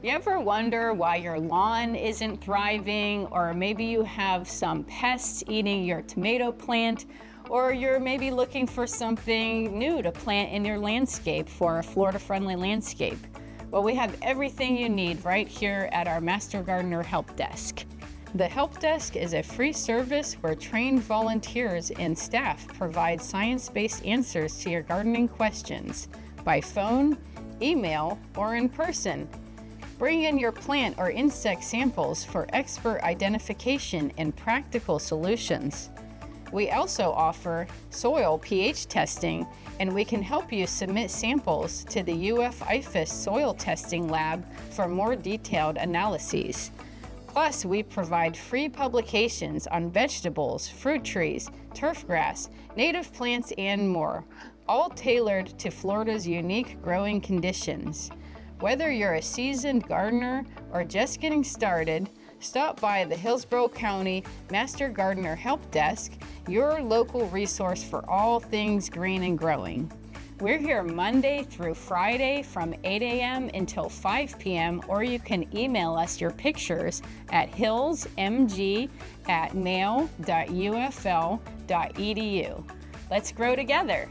You ever wonder why your lawn isn't thriving, or maybe you have some pests eating your tomato plant, or you're maybe looking for something new to plant in your landscape for a Florida-friendly landscape? Well, we have everything you need right here at our Master Gardener Help Desk. The Help Desk is a free service where trained volunteers and staff provide science-based answers to your gardening questions by phone, email, or in person. Bring in your plant or insect samples for expert identification and practical solutions. We also offer soil pH testing, and we can help you submit samples to the UF IFAS Soil Testing Lab for more detailed analyses. Plus, we provide free publications on vegetables, fruit trees, turf grass, native plants, and more, all tailored to Florida's unique growing conditions. Whether you're a seasoned gardener or just getting started, stop by the Hillsborough County Master Gardener Help Desk, your local resource for all things green and growing. We're here Monday through Friday from 8 a.m. until 5 p.m., or you can email us your pictures at hillsmg@mail.ufl.edu. Let's grow together.